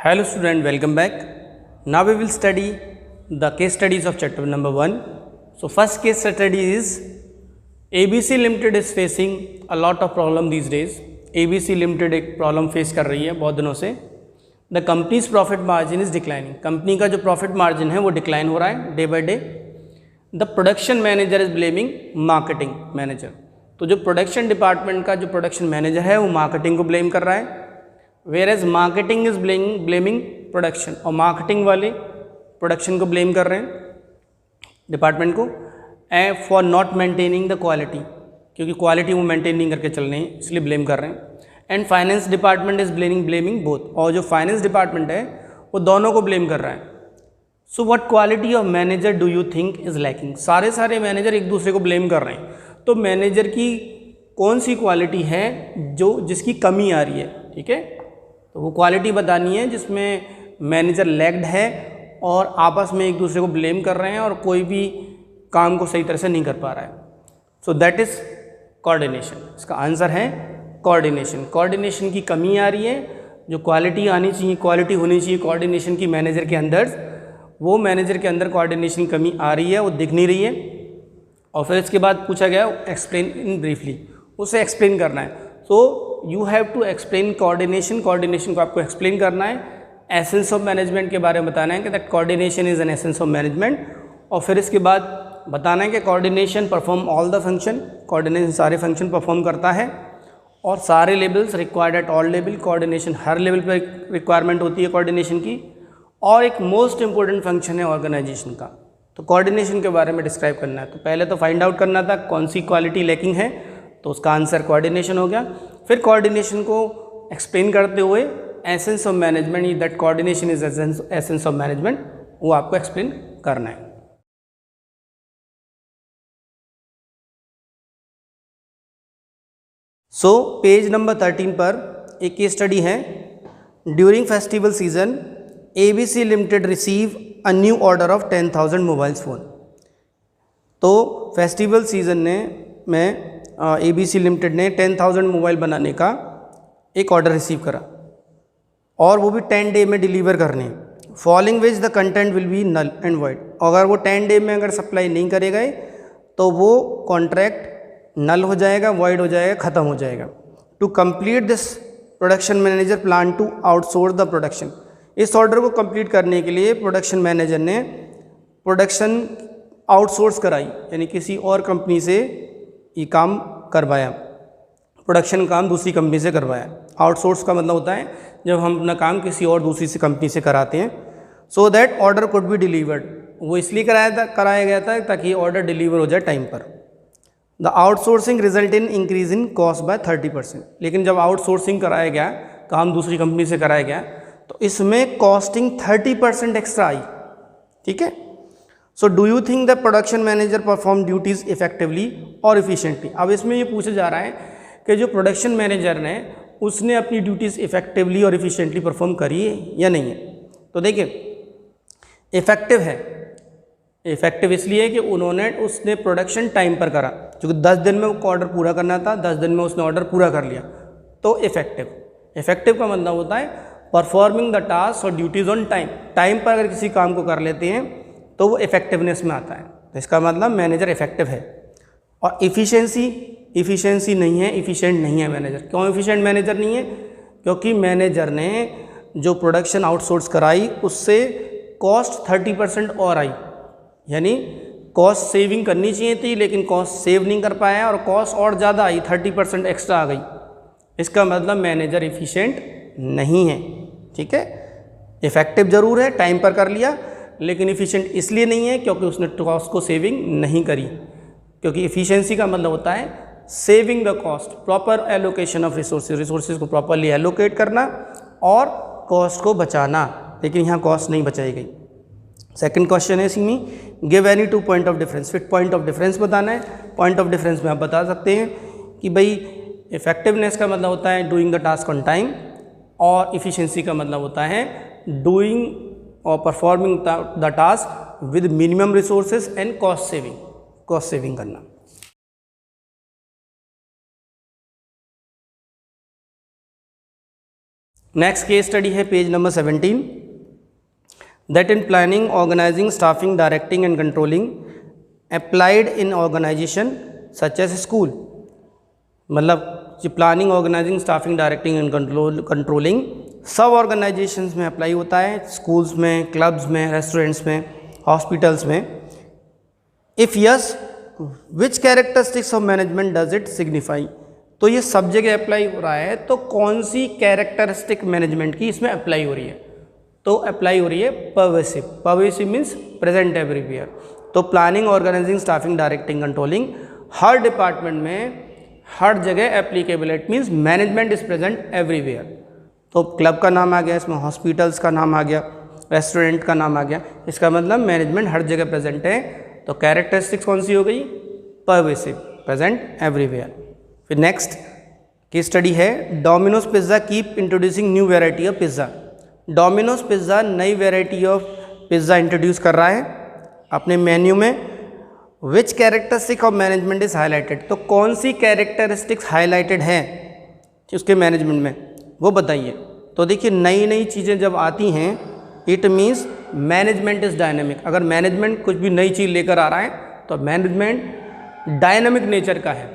Hello student, welcome back. Now we will study the case studies of chapter number 1. So first case study is ABC Limited is facing a lot of problem these days. ABC Limited एक problem face कर रही है बहुत दिनों से. The company's profit margin is declining. Company का जो profit margin है वो डिक्लाइन हो रहा है day by day. The production manager is blaming marketing manager. तो जो प्रोडक्शन डिपार्टमेंट का जो प्रोडक्शन मैनेजर है वो मार्केटिंग को ब्लेम कर रहा है. Where as marketing is blaming production, और मार्केटिंग वाले प्रोडक्शन को ब्लेम कर रहे हैं डिपार्टमेंट को for not maintaining the quality, क्योंकि क्वालिटी वो मेंटेन नहीं करके चल रहे हैं इसलिए ब्लेम कर रहे हैं. And finance department is blaming both, और जो फाइनेंस डिपार्टमेंट है वो दोनों को ब्लेम कर रहा है. So what quality of manager do you think is lacking. सारे मैनेजर एक दूसरे को ब्लेम कर रहे हैं, तो मैनेजर की कौन सी क्वालिटी है जो जिसकी कमी आ रही है. ठीक है, तो वो क्वालिटी बतानी है जिसमें मैनेजर लैग्ड है और आपस में एक दूसरे को ब्लेम कर रहे हैं और कोई भी काम को सही तरह से नहीं कर पा रहा है. So that is coordination. इसका आंसर है कोऑर्डिनेशन. कोऑर्डिनेशन की कमी आ रही है. जो क्वालिटी आनी चाहिए, क्वालिटी होनी चाहिए कोऑर्डिनेशन की मैनेजर के अंदर, वो मैनेजर के अंदर कोऑर्डिनेशन की कमी आ रही है, वो दिख नहीं रही है. और फिर इसके बाद पूछा गया एक्सप्लेन इन ब्रीफली, उसे एक्सप्लेन करना है. So you have to explain coordination. Coordination को आपको एक्सप्लेन करना है. एसेंस ऑफ मैनेजमेंट के बारे में बताना है कि that coordination is an essence of management. और फिर इसके बाद बताना है कि coordination perform all the function. Coordination सारे फंक्शन परफॉर्म करता है और सारे levels required at all level. Coordination her level पर रिक्वायरमेंट होती है कोऑर्डिनेशन की. और एक मोस्ट इंपॉर्टेंट फंक्शन है ऑर्गेनाइजेशन का. तो कोऑर्डिनेशन के बारे में डिस्क्राइब करना है. तो पहले तो फाइंड आउट करना था कौन सी क्वालिटी लैकिंग है, तो उसका आंसर कोऑर्डिनेशन हो गया. फिर कोऑर्डिनेशन को एक्सप्लेन करते हुए essence of management, that coordination is essence of management, वो आपको एक्सप्लेन करना है. सो पेज नंबर 13 पर एक केस स्टडी है. During festival season ABC limited receive a new order of 10,000 mobiles phone. तो फेस्टिवल सीजन में ABC लिमिटेड ने 10,000 मोबाइल बनाने का एक ऑर्डर रिसीव करा और वो भी 10 डे में डिलीवर करने. Following which the content will be null and void. अगर वो 10 डे में अगर सप्लाई नहीं करेगा तो वो कॉन्ट्रैक्ट नल हो जाएगा, वॉइड हो जाएगा, ख़त्म हो जाएगा. To complete this production manager plan to outsource the production. इस ऑर्डर को कंप्लीट करने के लिए प्रोडक्शन मैनेजर ने प्रोडक्शन आउटसोर्स कराई, यानी किसी और कंपनी से ये काम करवाया, प्रोडक्शन काम दूसरी कंपनी से करवाया. आउटसोर्स का मतलब होता है जब हम अपना काम किसी और दूसरी से कंपनी से कराते हैं. So that order could be delivered. वो इसलिए कराया गया था ताकि ऑर्डर डिलीवर हो जाए टाइम पर. The outsourcing result in increase in cost by 30%. लेकिन जब आउटसोर्सिंग कराया गया, काम दूसरी कंपनी से कराया गया, तो इसमें कॉस्टिंग 30% एक्स्ट्रा आई. ठीक है. So do you think the production manager perform duties effectively और इफिशिएंटली. अब इसमें ये पूछा जा रहा है कि जो प्रोडक्शन मैनेजर ने उसने अपनी ड्यूटीज़ इफेक्टिवली और इफिशिएंटली परफॉर्म करी है या नहीं है. तो देखिए इफेक्टिव है. इफेक्टिव इसलिए कि उसने प्रोडक्शन टाइम पर करा, क्योंकि 10 दिन में वो ऑर्डर पूरा करना था, 10 दिन में उसने ऑर्डर पूरा कर लिया, तो इफेक्टिव. इफेक्टिव का मतलब होता है परफॉर्मिंग द टास्क और ड्यूटीज़ ऑन टाइम. टाइम पर अगर किसी काम को कर लेते हैं तो वो इफेक्टिवनेस में आता है. तो इसका मतलब मैनेजर इफेक्टिव है. और इफ़िशेंसी नहीं है, इफ़िशिएंट नहीं है मैनेजर. क्यों इफ़िशिएंट मैनेजर नहीं है? क्योंकि मैनेजर ने जो प्रोडक्शन आउटसोर्स कराई उससे कॉस्ट 30% और आई, यानी कॉस्ट सेविंग करनी चाहिए थी लेकिन कॉस्ट सेव नहीं कर पाया और कॉस्ट और ज़्यादा आई, 30% एक्स्ट्रा आ गई. इसका मतलब मैनेजर इफ़िशिएंट नहीं है. ठीक है, इफेक्टिव ज़रूर है, टाइम पर कर लिया, लेकिन इफ़िशिएंट इसलिए नहीं है क्योंकि उसने कॉस्ट को सेविंग नहीं करी. क्योंकि इफ़िशिएंसी का मतलब होता है saving the cost, proper allocation of resources को प्रॉपरली एलोकेट करना और कॉस्ट को बचाना. लेकिन यहाँ कॉस्ट नहीं बचाई गई. सेकंड क्वेश्चन है इसमें, give any 2 point of difference. फिर पॉइंट ऑफ डिफरेंस बताना है. पॉइंट ऑफ डिफरेंस में आप बता सकते हैं कि भाई इफेक्टिवनेस का मतलब होता है doing the task on time, और इफ़िशिएंसी का मतलब होता है डूइंग और performing the task with minimum resources and cost saving करना. नेक्स्ट केस स्टडी है page number 17, that in planning, organising, staffing, directing and controlling applied in organization such as school. मतलब planning, organising, staffing, directing and controlling सब organizations में apply होता है, schools में, clubs में, restaurants में, हॉस्पिटल्स में। If yes, which characteristics of management does it signify. तो ये सब जगह अप्लाई हो रहा है, तो कौन सी कैरेक्टरिस्टिक मैनेजमेंट की इसमें अप्लाई हो रही है? तो अप्लाई हो रही है pervasive. Pervasive means present everywhere. तो planning, organising, staffing, directing, controlling हर डिपार्टमेंट में, हर जगह applicable. It means management is present everywhere. तो क्लब का नाम आ गया इसमें, हॉस्पिटल्स का नाम आ गया, रेस्टोरेंट का नाम आ गया। इसका मतलब मैनेजमेंट हर जगह प्रेजेंट है। तो कैरेक्टरिस्टिक्स कौन सी हो गई? Pervasive, present everywhere. फिर नेक्स्ट की स्टडी है Domino's pizza keep introducing new variety of pizza. Domino's pizza नई वेराइटी ऑफ पिज़्ज़ा इंट्रोड्यूस कर रहा है अपने मेन्यू में। Which characteristic of management is highlighted. तो कौन सी कैरेक्टरिस्टिक्स हाईलाइटेड है उसके मैनेजमेंट में, वो बताइए। तो देखिए, नई नई चीज़ें जब आती हैं, it means management is dynamic. अगर मैनेजमेंट कुछ भी नई चीज़ लेकर आ रहा है तो मैनेजमेंट डायनेमिक नेचर का है।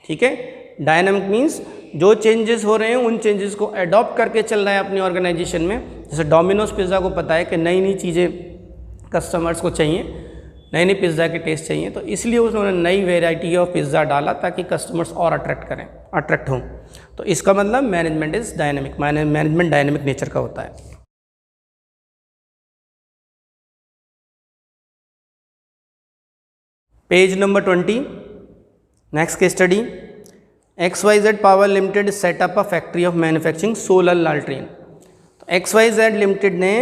ठीक है, डायनेमिक मीन्स जो चेंजेस हो रहे हैं उन चेंजेस को अडॉप्ट करके चल रहा है अपनी ऑर्गेनाइजेशन में। जैसे डोमिनोज पिज़्ज़ा को पता है कि नई नई चीज़ें कस्टमर्स को चाहिए, नई नई पिज़्ज़ा के टेस्ट चाहिए, तो इसलिए उन्होंने नई वेराइटी ऑफ पिज़्ज़ा डाला ताकि कस्टमर्स और अट्रैक्ट हों। तो इसका मतलब management is dynamic, management dynamic nature का होता है। Page number 20, next case study XYZ power limited setup a factory of manufacturing solar लालटेन। तो XYZ लिमिटेड ने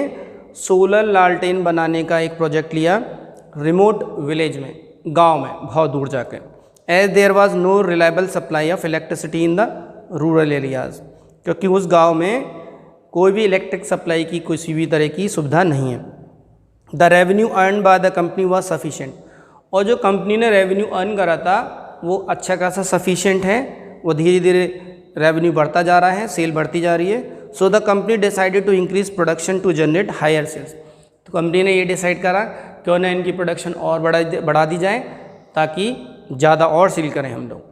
सोलर लालटेन बनाने का एक प्रोजेक्ट लिया रिमोट विलेज में, गांव में, बहुत दूर जाकर। As there was no reliable supply of electricity in the rural areas, क्योंकि उस गांव में कोई भी इलेक्ट्रिक सप्लाई की किसी भी तरह की सुविधा नहीं है। The revenue earn by the company was sufficient. और जो कंपनी ने रेवेन्यू अर्न करा था वो अच्छा खासा सफिशिएंट है, वो धीरे धीरे रेवेन्यू बढ़ता जा रहा है, सेल बढ़ती जा रही है। So the company decided to increase production to generate higher sales. तो कंपनी ने ये डिसाइड करा क्यों ना इनकी प्रोडक्शन और बढ़ा दी जाए ताकि ज़्यादा और सेल करें हम लोग।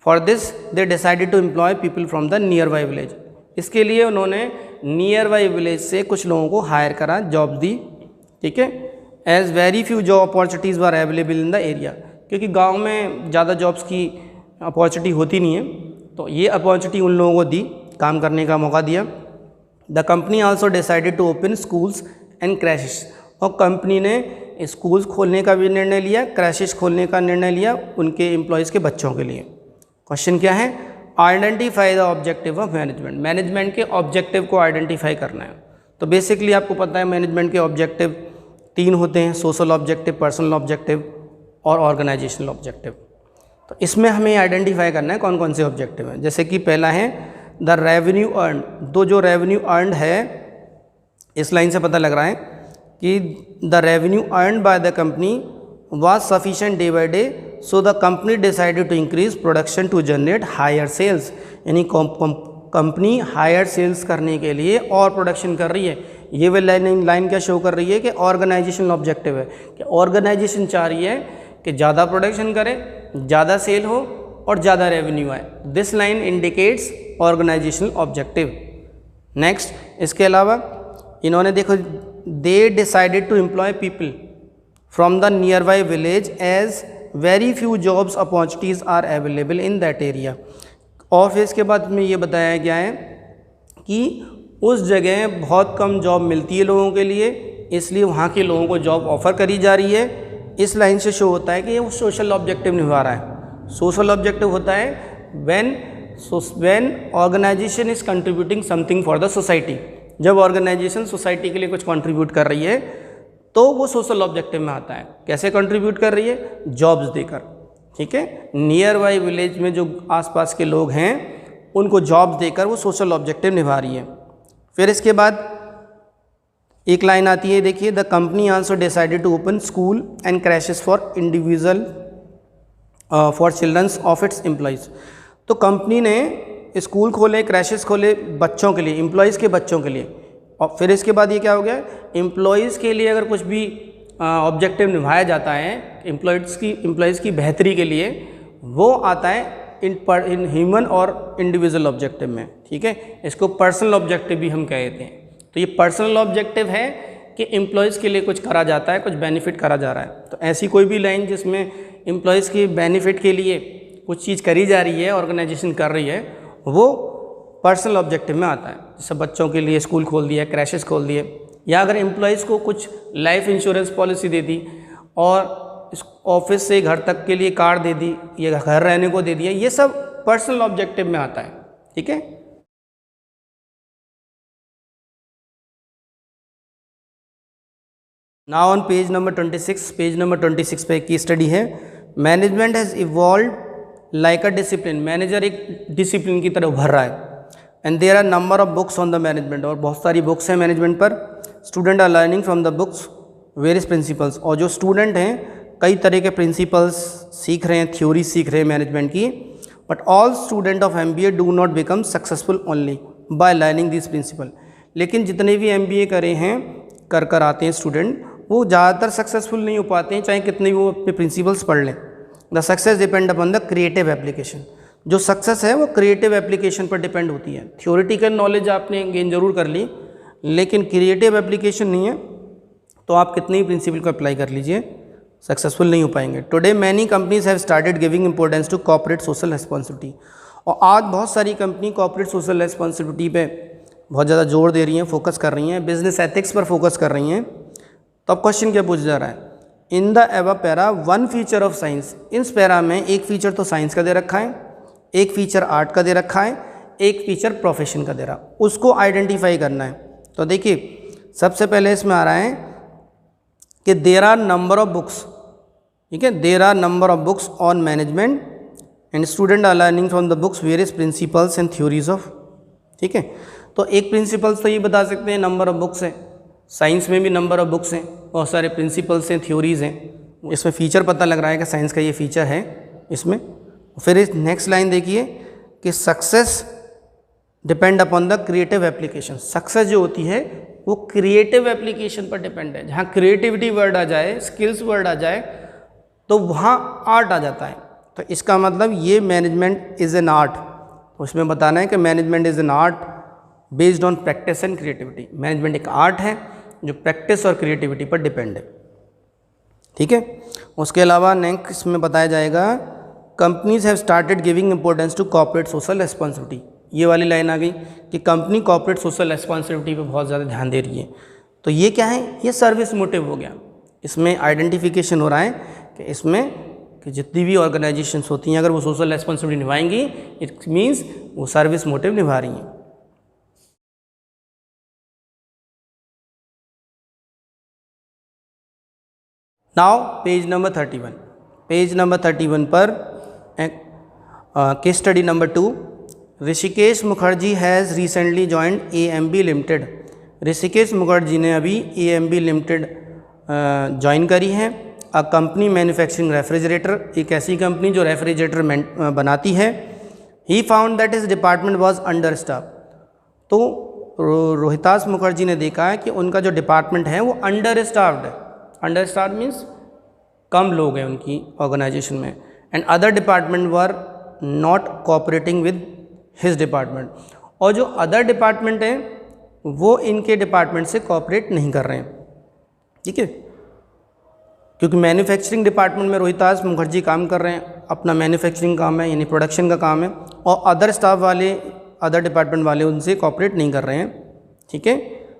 For this they decided to employ people from the nearby village. इसके लिए उन्होंने नियर बाई विलेज से कुछ लोगों को हायर करा, जॉब दी। ठीक है, as very few job opportunities were available in the area, क्योंकि गांव में ज़्यादा जॉब्स की अपॉर्चुनिटी होती नहीं है, तो ये अपॉर्चुनिटी उन लोगों को दी, काम करने का मौका दिया। The company also decided to open schools and creches. और कंपनी ने स्कूल्स खोलने का भी निर्णय लिया, क्रैशेस खोलने का निर्णय लिया उनके एम्प्लॉयज़ के बच्चों के लिए। क्वेश्चन क्या है? Identify the objective of management. Management के ऑब्जेक्टिव को आइडेंटिफाई करना है। तो बेसिकली आपको पता है मैनेजमेंट के ऑब्जेक्टिव 3 होते हैं, सोशल ऑब्जेक्टिव, पर्सनल ऑब्जेक्टिव और ऑर्गेनाइजेशनल ऑब्जेक्टिव। तो इसमें हमें आइडेंटिफाई करना है कौन कौन से ऑब्जेक्टिव हैं। जैसे कि पहला है द रेवेन्यू अर्न। जो रेवेन्यू अर्न है, इस लाइन से पता लग रहा है कि the revenue earn by the company was sufficient day by day, so the company decided to increase production to generate higher sales. यानी कंपनी हायर सेल्स करने के लिए और प्रोडक्शन कर रही है। ये वे लाइन क्या शो कर रही है कि ऑर्गेनाइजेशनल ऑब्जेक्टिव है, कि ऑर्गेनाइजेशन चाह रही है कि ज़्यादा प्रोडक्शन करे, ज़्यादा सेल हो और ज़्यादा रेवेन्यू आए। This line indicates organisational objective. Next, इसके अलावा इन्होंने देखो, they decided to employ people from the nearby village as very few jobs opportunities are available in that area. और फिर इसके बाद में ये बताया गया है कि उस जगह बहुत कम जॉब मिलती है लोगों के लिए, इसलिए वहाँ के लोगों को जॉब ऑफ़र करी जा रही है। इस लाइन से शो होता है कि ये सोशल ऑब्जेक्टिव निभा रहा है। सोशल ऑब्जेक्टिव होता है when organisation is contributing something for the society. जब ऑर्गेनाइजेशन सोसाइटी के लिए कुछ कंट्रीब्यूट कर रही है तो वो सोशल ऑब्जेक्टिव में आता है। कैसे कंट्रीब्यूट कर रही है? जॉब्स देकर। ठीक है, नियर बाई विलेज में जो आसपास के लोग हैं उनको जॉब्स देकर वो सोशल ऑब्जेक्टिव निभा रही है। फिर इसके बाद एक लाइन आती है, देखिए, the company also decided to open school and creches for individual for childrens of its employees. तो कंपनी ने स्कूल खोले, क्रैशेस खोले बच्चों के लिए, एम्प्लॉयज़ के बच्चों के लिए, और फिर इसके बाद ये क्या हो गया, एम्प्लॉयज़ के लिए अगर कुछ भी ऑब्जेक्टिव निभाया जाता है एम्प्लॉयज़ की बेहतरी के लिए, वो आता है इन ह्यूमन और इंडिविजुअल ऑब्जेक्टिव में, ठीक है। इसको पर्सनल ऑब्जेक्टिव भी हम कहते हैं। तो ये पर्सनल ऑब्जेक्टिव है कि एम्प्लॉयज़ के लिए कुछ करा जाता है, कुछ बेनिफिट करा जा रहा है। तो ऐसी कोई भी लाइन जिसमें एम्प्लॉयज़ की बेनिफिट के लिए कुछ चीज़ करी जा रही है, ऑर्गेनाइजेशन कर रही है, वो पर्सनल ऑब्जेक्टिव में आता है। जैसे बच्चों के लिए स्कूल खोल दिया, क्रैशेस खोल दिए, या अगर एम्प्लॉयज़ को कुछ लाइफ इंश्योरेंस पॉलिसी दे दी और ऑफिस से घर तक के लिए कार दे दी, या घर रहने को दे दिया, ये सब पर्सनल ऑब्जेक्टिव में आता है, ठीक है। Now on page number 26, page number 26 पे की स्टडी है, management has evolve like a discipline. Manager एक डिसिप्लिन की तरह उभर रहा है। And there are number of books on the management, और बहुत सारी बुक्स हैं मैनेजमेंट पर। Student are learning from the books various principles, और जो स्टूडेंट हैं कई तरह के प्रिंसिपल्स सीख रहे हैं, थ्योरी सीख रहे हैं मैनेजमेंट की। But all student of MBA do not become successful only by learning this principle. लेकिन जितने भी MBA करे हैं, कर आते हैं स्टूडेंट, वो ज़्यादातर सक्सेसफुल नहीं हो पाते हैं, चाहे कितने वो अपने प्रिंसिपल्स पढ़ लें। The success depend upon the creative application. जो सक्सेस है वो क्रिएटिव एप्लीकेशन पर डिपेंड होती है। थ्योरेटिकल नॉलेज आपने गेन जरूर कर ली, लेकिन क्रिएटिव एप्लीकेशन नहीं है, तो आप कितने ही प्रिंसिपल को अप्लाई कर लीजिए, सक्सेसफुल नहीं हो पाएंगे। Today many companies have started giving importance to corporate social responsibility, और आज बहुत सारी कंपनी कॉर्पोरेट सोशल रिस्पॉन्सिबिलिटी पे बहुत ज़्यादा जोर दे रही हैं, फोकस कर रही हैं, बिजनेस एथिक्स पर फोकस कर रही हैं। तो अब क्वेश्चन क्या पूछा जा रहा है, in the above para one feature of science. इस पैरा में एक फीचर तो साइंस का दे रखा है, एक फीचर आर्ट का दे रखा है, एक फीचर प्रोफेशन का दे रहा, उसको आइडेंटिफाई करना है। तो देखिए सबसे पहले इसमें आ रहा है कि there are number of books, ठीक है, there are number of books on management and student are learning from the books various principles and theories of, ठीक है। तो एक प्रिंसिपल्स तो ये बता सकते हैं नंबर ऑफ बुक्स है, साइंस में भी नंबर ऑफ बुक्स हैं, बहुत सारे प्रिंसिपल्स हैं, थ्योरीज हैं। इसमें फीचर पता लग रहा है कि साइंस का ये फीचर है इसमें। फिर इस नेक्स्ट लाइन देखिए कि success depend upon the creative application. Success जो होती है वो क्रिएटिव एप्लीकेशन पर डिपेंड है। जहाँ क्रिएटिविटी वर्ड आ जाए, स्किल्स वर्ड आ जाए, तो वहाँ आर्ट आ जाता है। तो इसका मतलब ये मैनेजमेंट इज़ एन आर्ट, उसमें बताना है कि management is an art based on practice and creativity. Management एक आर्ट है जो प्रैक्टिस और क्रिएटिविटी पर डिपेंड है, ठीक है। उसके अलावा नेक्स्ट में बताया जाएगा companies have started giving importance to corporate social responsibility. ये वाली लाइन आ गई कि कंपनी कॉर्पोरेट सोशल रिस्पॉन्सिबिलिटी पे बहुत ज़्यादा ध्यान दे रही है। तो ये क्या है, ये सर्विस मोटिव हो गया। इसमें आइडेंटिफिकेशन हो रहा है कि इसमें कि जितनी भी ऑर्गेनाइजेशंस होती हैं अगर वो सोशल रिस्पॉन्सिबिलिटी निभाएंगी, इट मीन्स वो सर्विस मोटिव निभा रही हैं। Now page number 31, page number 31 पर case study number 2, Rishikesh Mukherjee has recently joined AMB limited. Rishikesh Mukherjee ने अभी AMB लिमिटेड ज्वाइन करी है। अ कंपनी मैन्युफैक्चरिंग रेफ्रिजरेटर, एक ऐसी कंपनी जो रेफ्रिजरेटर बनाती है। He found that his department was under staff. तो रोहितास मुखर्जी ने देखा है कि उनका जो डिपार्टमेंट है वो अंडर स्टाफ्ड है। अंडर स्टाफ मीन्स कम लोग हैं उनकी ऑर्गेनाइजेशन में। And other department were not cooperating with his department, और जो अदर डिपार्टमेंट हैं वो इनके डिपार्टमेंट से कोऑपरेट नहीं कर रहे हैं, ठीक है। क्योंकि मैन्युफैक्चरिंग डिपार्टमेंट में रोहितास मुखर्जी काम कर रहे हैं, अपना मैन्युफैक्चरिंग काम है यानी प्रोडक्शन का काम है, और अदर स्टाफ वाले, अदर डिपार्टमेंट वाले उनसे कोऑपरेट नहीं कर रहे हैं, ठीक है,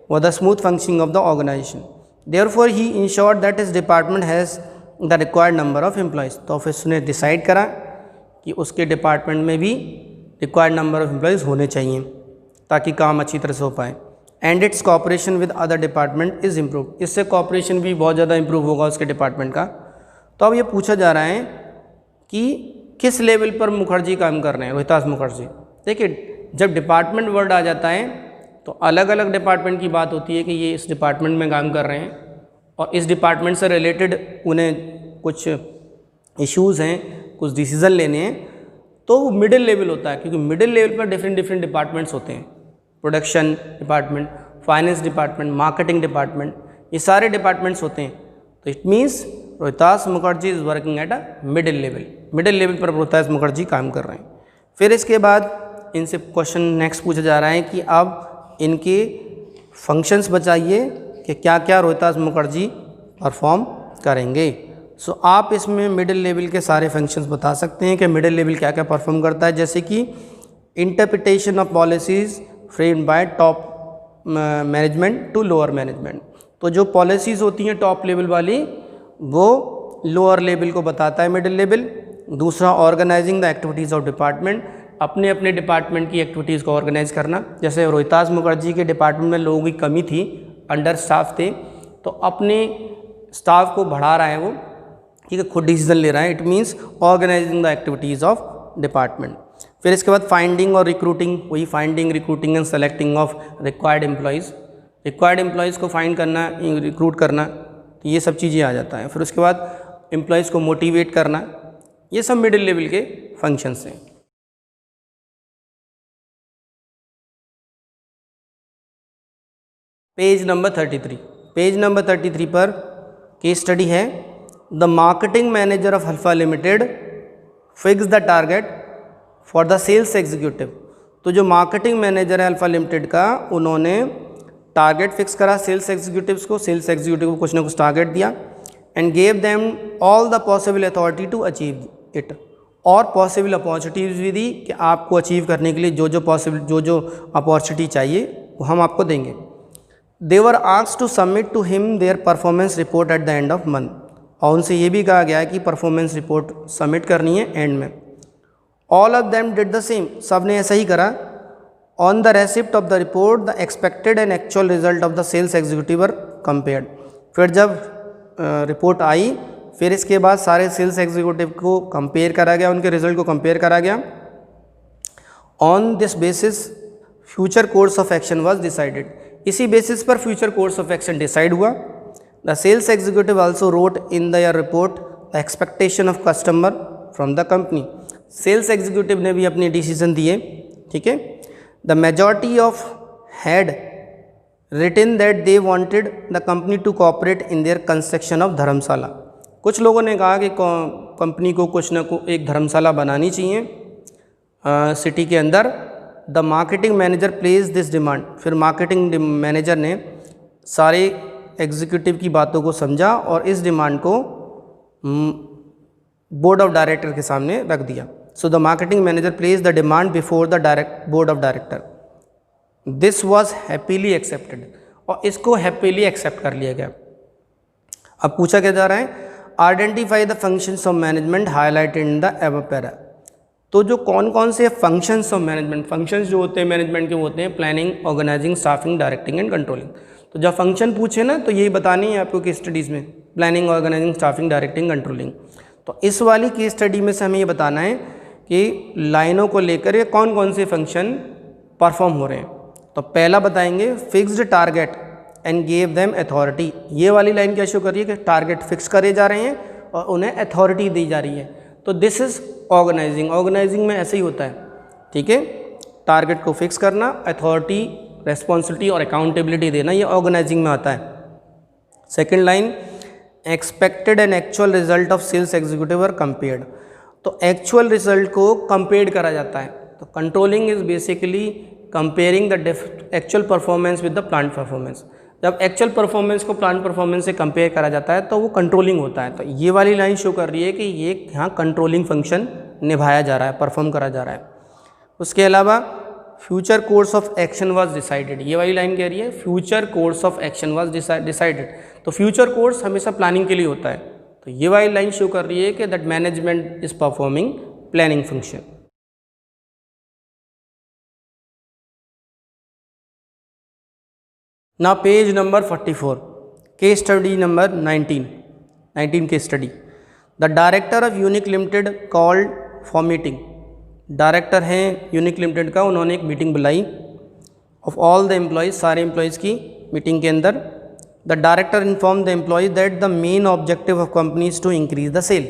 for the smooth functioning of the organisation. Therefore he ensured that his department has the required number of employees. तो ऑफिस ने डिसाइड करा कि उसके डिपार्टमेंट में भी रिक्वायर्ड नंबर ऑफ एम्प्लॉयज़ होने चाहिए ताकि काम अच्छी तरह से हो पाए। And it's cooperation with other department is improve. इससे कॉपरेशन भी बहुत ज़्यादा इम्प्रूव होगा उसके डिपार्टमेंट का। तो अब ये पूछा जा रहा है कि किस लेवल पर मुखर्जी काम कर रहे हैं, रोहितास मुखर्जी। देखिए जब डिपार्टमेंट वर्ड आ जाता है तो अलग अलग डिपार्टमेंट की बात होती है कि ये इस डिपार्टमेंट में काम कर रहे हैं और इस डिपार्टमेंट से रिलेटेड उन्हें कुछ इश्यूज़ हैं, कुछ डिसीज़न लेने हैं। तो वो मिडिल लेवल होता है, क्योंकि मिडिल लेवल पर डिफरेंट डिफरेंट डिपार्टमेंट्स होते हैं, production department, finance department, marketing department, ये सारे डिपार्टमेंट्स होते हैं। तो it means Rohitas Mukherjee is working at a middle level, middle level पर रोहितास मुखर्जी काम कर रहे हैं। फिर इसके बाद इनसे क्वेश्चन नेक्स्ट पूछा जा रहा है कि अब इनके फंक्शंस बताइए कि क्या क्या रोहितास मुखर्जी परफॉर्म करेंगे। सो आप इसमें मिडिल लेवल के सारे फंक्शंस बता सकते हैं कि मिडिल लेवल क्या क्या परफॉर्म करता है, जैसे कि interpretation of policies framed by top management to lower management. तो जो पॉलिसीज़ होती हैं टॉप लेवल वाली, वो लोअर लेवल को बताता है मिडिल लेवल। दूसरा, organising the activities of department, अपने अपने डिपार्टमेंट की एक्टिविटीज़ को ऑर्गेनाइज करना। जैसे रोहितास मुखर्जी के डिपार्टमेंट में लोगों की कमी थी, अंडर स्टाफ थे, तो अपने स्टाफ को बढ़ा रहा है वो, ठीक है, खुद डिसीजन ले रहा है। It means organising the activities of department. फिर इसके बाद फाइंडिंग और रिक्रूटिंग, वही finding, recruiting and selecting of required employees, required employees को फाइंड करना, रिक्रूट करना, तो ये सब चीज़ें आ जाता है। फिर उसके बाद एम्प्लॉयज़ को मोटिवेट करना, ये सब मिडिल लेवल के फंक्शंस हैं। पेज नंबर 33, पेज नंबर 33 पर केस स्टडी है, the marketing manager of Alpha Limited fix the target for the sales executive. तो जो मार्केटिंग मैनेजर है अल्फा लिमिटेड का, उन्होंने टारगेट फिक्स करा सेल्स एग्जीक्यूटिव्स को, सेल्स एग्जीक्यूटिव को कुछ ना कुछ टारगेट दिया, and gave them all the possible authority to achieve it, और पॉसिबल अपॉर्चुनिटीज़ भी दी कि आपको अचीव करने के लिए जो जो अपॉर्चुनिटी चाहिए वो हम आपको देंगे। They were asked to submit to him their performance report at the end of month, और उनसे ये भी कहा गया है कि परफॉर्मेंस रिपोर्ट सबमिट करनी है एंड में। All of them did the same, सब ने ऐसा ही करा। On the receipt of the report the expected and actual result of the sales executive were compared. फिर जब रिपोर्ट आई, फिर इसके बाद सारे सेल्स एग्जीक्यूटिव को कंपेयर करा गया, उनके रिजल्ट को कंपेयर करा गया। On this basis future course of action was decided, इसी बेसिस पर future course of action decide हुआ। The sales executive also wrote in the report the expectation of customer from the company, sales executive ने भी अपने decision दिए, ठीक है। The majority of had written that they wanted the company to cooperate in their construction of dharamshala. कुछ लोगों ने कहा कि कंपनी को कुछ ना कुछ एक धर्मशाला बनानी चाहिए सिटी के अंदर। The marketing manager place this demand, फिर मार्केटिंग मैनेजर ने सारे एग्जीक्यूटिव की बातों को समझा और इस डिमांड को बोर्ड ऑफ डायरेक्टर के सामने रख दिया। So the marketing manager place the demand before the board of director, this was happily accepted, और इसको हैप्पीली एक्सेप्ट कर लिया गया। अब पूछा क्या जा रहा है, identify the functions of management highlighted in the above para. तो जो कौन कौन से फंक्शंस ऑफ मैनेजमेंट, फंक्शंस जो होते हैं मैनेजमेंट के होते हैं planning, organising, staffing, directing and controlling. तो जब फंक्शन पूछे ना तो यही बतानी है आपको केस स्टडीज़ में, planning, organising, staffing, directing, controlling. तो इस वाली केस स्टडी में से हमें ये बताना है कि लाइनों को लेकर ये कौन कौन से फंक्शन परफॉर्म हो रहे हैं। तो पहला बताएंगे fixed target and gave them authority. ये वाली लाइन क्या शो कर रही है कि टारगेट फिक्स करे जा रहे हैं और उन्हें अथॉरिटी दी जा रही है। तो दिस इज़ ऑर्गेनाइजिंग, ऑर्गेनाइजिंग में ऐसे ही होता है, ठीक है, टारगेट को फिक्स करना, अथॉरिटी, रेस्पॉन्सिबिलिटी और अकाउंटेबिलिटी देना, ये ऑर्गेनाइजिंग में आता है। Second line, expected and actual result of sales executive are compared. तो एक्चुअल रिजल्ट को कंपेयर करा जाता है। तो controlling is basically comparing the actual performance with the plan performance. जब एक्चुअल परफॉर्मेंस को प्लान परफॉर्मेंस से कंपेयर करा जाता है तो वो कंट्रोलिंग होता है। तो ये वाली लाइन शो कर रही है कि ये यहाँ कंट्रोलिंग फंक्शन निभाया जा रहा है, परफॉर्म करा जा रहा है। उसके अलावा future course of action was decided, ये वाली लाइन कह रही है future course of action was decided. तो फ्यूचर कोर्स हमेशा प्लानिंग के लिए होता है। तो ये वाली लाइन शो कर रही है कि that management is performing planning function. Now page number 44, case study number 19 case study. The director of Unique Limited called for meeting. Director हैं यूनिक लिमिटेड का, उन्होंने एक मीटिंग बुलाई ऑफ ऑल द एम्प्लॉयज़, सारे एम्प्लॉयज़ की meeting के अंदर। The director inform the employees that the main objective of company is to increase the sale.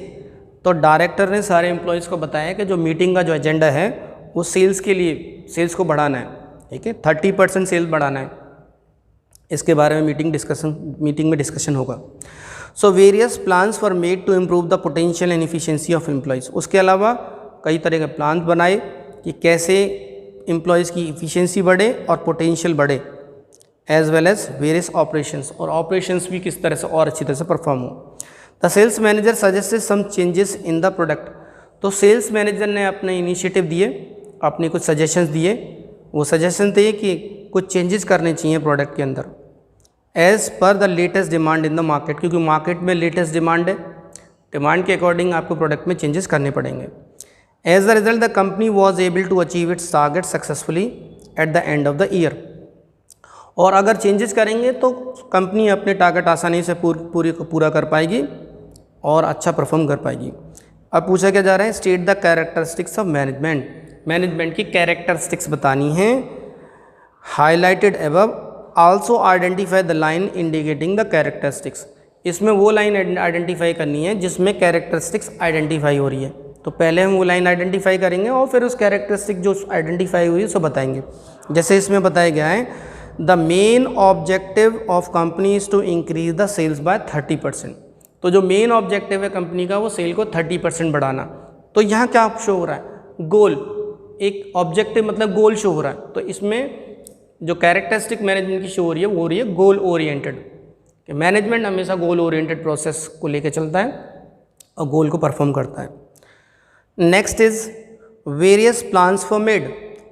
तो डायरेक्टर ने सारे एम्प्लॉयज़ को बताया कि जो मीटिंग का जो एजेंडा है वो सेल्स के लिए, सेल्स को बढ़ाना है, ठीक है, 30% सेल्स बढ़ाना है। इसके बारे में मीटिंग में डिस्कशन होगा। So various plans for made to improve the potential and efficiency of employees. उसके अलावा कई तरह के प्लान बनाए कि कैसे एम्प्लॉयज़ की इफ़िशिएंसी बढ़े और पोटेंशियल बढ़े, as well as various operations, और ऑपरेशंस भी किस तरह से और अच्छी तरह से परफॉर्म हो। The sales manager suggested some changes in the product. तो सेल्स मैनेजर ने अपने इनिशिएटिव दिए, अपने कुछ सजेशंस दिए। वो सजेशन थे कि कुछ चेंजेस करने चाहिए प्रोडक्ट के अंदर as per the latest demand in the market, क्योंकि मार्केट में लेटेस्ट डिमांड है, डिमांड के अकॉर्डिंग आपको प्रोडक्ट में चेंजेस करने पड़ेंगे। As the result the company was able to achieve its target successfully at the end of the year. और अगर चेंजेस करेंगे तो कंपनी अपने टारगेट आसानी से पूरा कर पाएगी और अच्छा परफॉर्म कर पाएगी। अब पूछा क्या जा रहा है, state the characteristics of management. Management की कैरेक्टरिस्टिक्स बतानी है। Highlighted above also identify the line indicating the characteristics. इसमें वो लाइन आइडेंटिफाई करनी है जिसमें कैरेक्टरिस्टिक्स आइडेंटिफाई हो रही है। तो पहले हम वो लाइन आइडेंटिफाई करेंगे और फिर उस कैरेक्टरिस्टिक जो आइडेंटिफाई हुई है उसको बताएंगे। जैसे इसमें बताया गया है, the main objective of company is to increase the sales by 30%। तो जो मेन ऑब्जेक्टिव है कंपनी का वो सेल को 30% बढ़ाना। तो यहाँ क्या शो हो रहा है, गोल, एक ऑब्जेक्टिव मतलब गोल शो हो रहा है। तो इसमें जो कैरेक्टरिस्टिक मैनेजमेंट की शो हो रही है वो हो रही है गोल ओरिएंटेड। कि मैनेजमेंट हमेशा गोल ओरिएंटेड प्रोसेस को लेकर चलता है और गोल को परफॉर्म करता है। Next is various plans for made.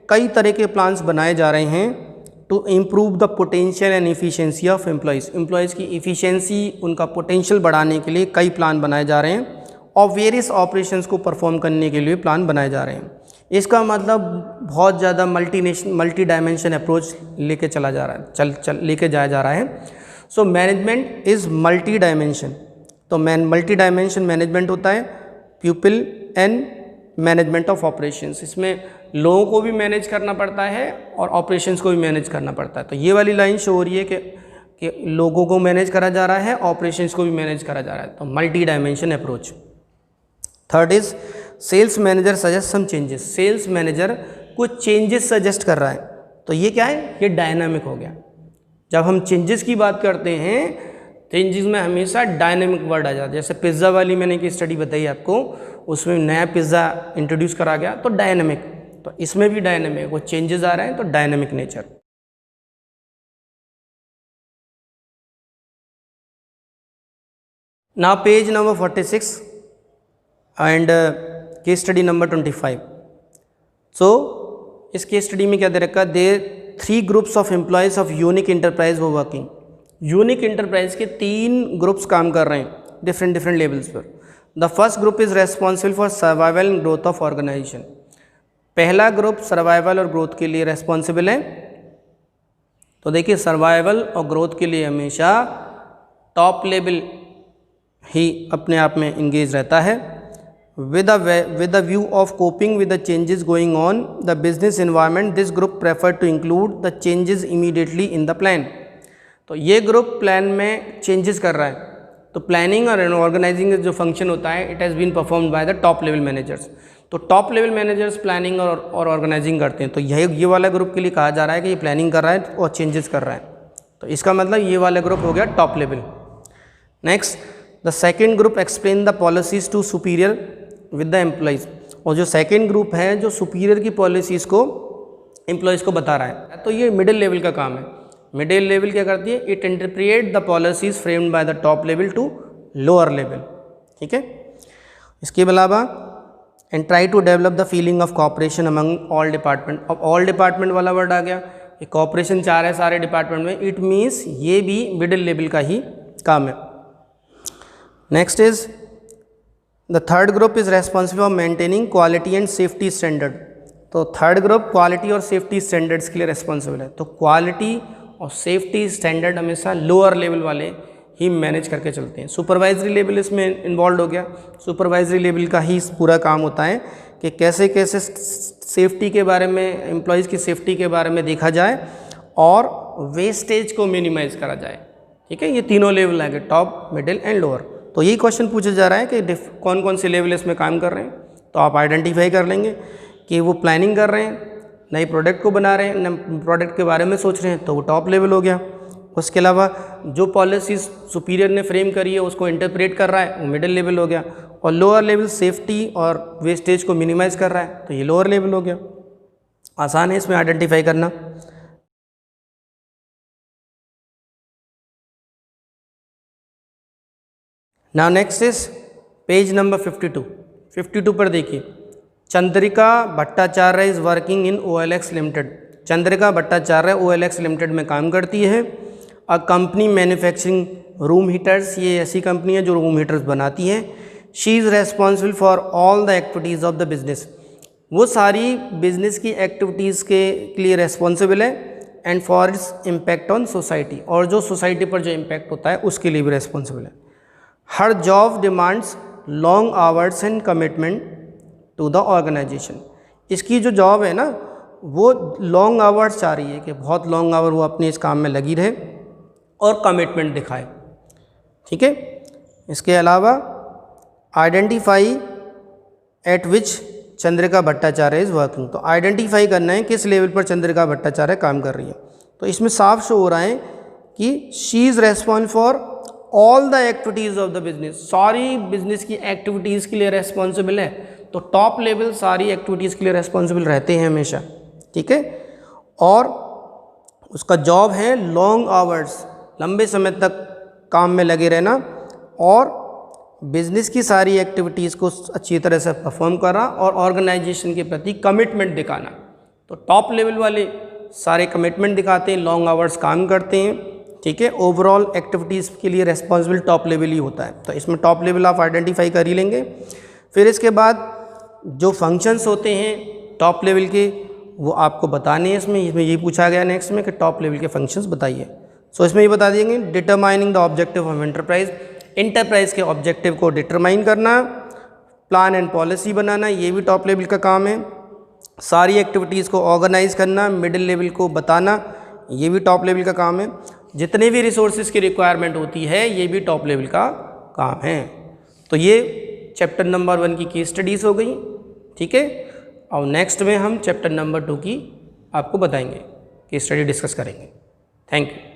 कई तरह के प्लान्स बनाए जा रहे हैं to improve the potential and efficiency of employees. Employees की एफिशिएंसी, उनका पोटेंशियल बढ़ाने के लिए कई प्लान बनाए जा रहे हैं और वेरियस ऑपरेशंस को परफॉर्म करने के लिए प्लान बनाए जा रहे हैं। इसका मतलब बहुत ज़्यादा मल्टी डायमेंशन अप्रोच लेके चला जा रहा है, लेके जाया जा रहा है। So management is multi dimension. तो मल्टी डायमेंशन मैनेजमेंट होता है, people and management of operations. इसमें लोगों को भी मैनेज करना पड़ता है और ऑपरेशंस को भी मैनेज करना पड़ता है। तो ये वाली लाइन शो हो रही है कि लोगों को मैनेज करा जा रहा है, ऑपरेशंस को भी मैनेज करा जा रहा है। तो multi dimension approach. Third is sales manager suggest some changes. Sales manager कुछ चेंजेस सजेस्ट कर रहा है। तो ये क्या है, ये डायनामिक हो गया। जब हम चेंजेस की बात करते हैं चेंजेस में हमेशा डायनेमिक वर्ड आ जाता है। जैसे पिज़्ज़ा वाली मैंने की स्टडी बताई आपको, उसमें नया पिज़्ज़ा इंट्रोड्यूस करा गया तो डायनेमिक। तो इसमें भी डायनेमिक, वो चेंजेस आ रहे हैं तो dynamic nature. Now page number 46 and case study number 25। So इस केस स्टडी में क्या दे रखा है, there 3 groups of employees of Unique Enterprise वो वर्किंग। यूनिक इंटरप्राइज के 3 ग्रुप्स काम कर रहे हैं डिफरेंट लेवल्स पर। The first group is responsible for survival and growth of organisation. पहला ग्रुप सर्वाइवल और ग्रोथ के लिए रेस्पॉन्सिबल है। तो देखिए सर्वाइवल और ग्रोथ के लिए हमेशा टॉप लेवल ही अपने आप में इंगेज रहता है। with a view of coping with the changes going on the business environment, this group preferred to include the changes immediately in the plan। तो ये ग्रुप प्लान में चेंजेस कर रहा है। तो प्लानिंग और ऑर्गेनाइजिंग जो फंक्शन होता है it has been performed by the top level managers. तो टॉप लेवल मैनेजर्स प्लानिंग और ऑर्गेनाइजिंग करते हैं। तो ये वाला ग्रुप के लिए कहा जा रहा है कि ये प्लानिंग कर रहा है और चेंजेस कर रहा है। तो इसका मतलब ये वाला ग्रुप हो गया top level. Next, the second group explain the policies to superior with the employees. और जो सेकेंड ग्रुप है जो सुपीरियर की पॉलिसीज़ को एम्प्लॉयज़ को बता रहा है। तो ये मिडिल लेवल का काम है। मिडिल लेवल क्या करती है, it interpret the policies framed by the top level to lower level. ठीक है, इसके अलावा and try to develop the feeling of cooperation among all department. अब ऑल डिपार्टमेंट वाला वर्ड आ गया, ये कॉपरेशन चाह रहा है सारे डिपार्टमेंट में, इट मीन्स ये भी मिडिल लेवल का ही काम है। Next is the third group is responsible for maintaining quality and safety standard. तो थर्ड ग्रुप क्वालिटी और सेफ्टी स्टैंडर्ड्स के लिए रेस्पॉन्सिबल है। तो क्वालिटी और सेफ्टी स्टैंडर्ड हमेशा लोअर लेवल वाले ही मैनेज करके चलते हैं। सुपरवाइजरी लेवल इसमें इन्वॉल्व हो गया। सुपरवाइजरी लेवल का ही पूरा काम होता है कि कैसे कैसे सेफ्टी के बारे में, एम्प्लॉयज़ की सेफ्टी के बारे में देखा जाए और वेस्टेज को मिनिमाइज़ करा जाए। ठीक है, ये तीनों लेवल आएंगे, टॉप, मिडिल एंड लोअर। तो यही क्वेश्चन पूछा जा रहा है कि कौन कौन से लेवल इसमें काम कर रहे हैं, तो आप आइडेंटिफाई कर लेंगे कि वो प्लानिंग कर रहे हैं, नए प्रोडक्ट को बना रहे हैं, नए प्रोडक्ट के बारे में सोच रहे हैं, तो वो टॉप लेवल हो गया। उसके अलावा जो पॉलिसीज़ सुपीरियर ने फ्रेम करी है उसको इंटरप्रेट कर रहा है, वो मिडिल लेवल हो गया। और लोअर लेवल सेफ्टी और वेस्टेज को मिनिमाइज कर रहा है, तो ये लोअर लेवल हो गया। आसान है इसमें आइडेंटिफाई करना। Now next is page number 52 पर देखिए, Chandrika Bhattacharya is working in OLX limited. Chandrika Bhattacharya OLX limited में काम करती है। A company manufacturing room heaters, ये ऐसी कंपनी है जो रूम हीटर्स बनाती है। She is responsible for all the activities of the business, वो सारी बिजनेस की एक्टिविटीज़ के लिए रेस्पॉन्सिबल है। And for its impact on society, और जो सोसाइटी पर जो इम्पैक्ट होता है उसके लिए भी रेस्पॉन्सिबल है। हर job demands long hours and commitment to the organization, इसकी जो जॉब है ना वो लॉन्ग आवर्स चाह रही है कि बहुत लॉन्ग आवर वो अपने इस काम में लगी रहे और कमिटमेंट दिखाए। ठीक है, इसके अलावा identify eight which Chandrika Bhattacharya is working, तो आइडेंटिफाई करना है किस लेवल पर चंद्रिका भट्टाचार्य काम कर रही है। तो इसमें साफ शो हो रहा है कि she is responsible for all the activities of the business, सारी बिजनेस की एक्टिविटीज़ के लिए रेस्पॉन्सिबल है। तो टॉप लेवल सारी एक्टिविटीज़ के लिए रेस्पॉन्सिबल रहते हैं हमेशा। ठीक है, और उसका जॉब है लॉन्ग आवर्स, लंबे समय तक काम में लगे रहना और बिजनेस की सारी एक्टिविटीज़ को अच्छी तरह से परफॉर्म करना और ऑर्गेनाइजेशन के प्रति कमिटमेंट दिखाना। तो टॉप लेवल वाले सारे कमिटमेंट दिखाते हैं, लॉन्ग आवर्स काम करते हैं। ठीक है, ओवरऑल एक्टिविटीज़ के लिए रेस्पॉन्सिबल टॉप लेवल ही होता है। तो इसमें टॉप लेवल आप आइडेंटिफाई कर ही लेंगे। फिर इसके बाद जो फंक्शंस होते हैं टॉप लेवल के वो आपको बताने हैं। इसमें यही पूछा गया नेक्स्ट में कि टॉप लेवल के फंक्शंस बताइए। सो इसमें ये बता देंगे, determining the objective of enterprise, enterprise के ऑब्जेक्टिव को डिटरमाइन करना, प्लान एंड पॉलिसी बनाना, ये भी टॉप लेवल का काम है। सारी एक्टिविटीज़ को ऑर्गेनाइज करना, मिडिल लेवल को बताना, ये भी टॉप लेवल का काम है। जितने भी रिसोर्सेज की रिक्वायरमेंट होती है ये भी टॉप लेवल का काम है। तो ये चैप्टर नंबर 1 की केस स्टडीज़ हो गई। ठीक है, और नेक्स्ट में हम चैप्टर नंबर 2 की आपको बताएंगे, केस स्टडी डिस्कस करेंगे। Thank you.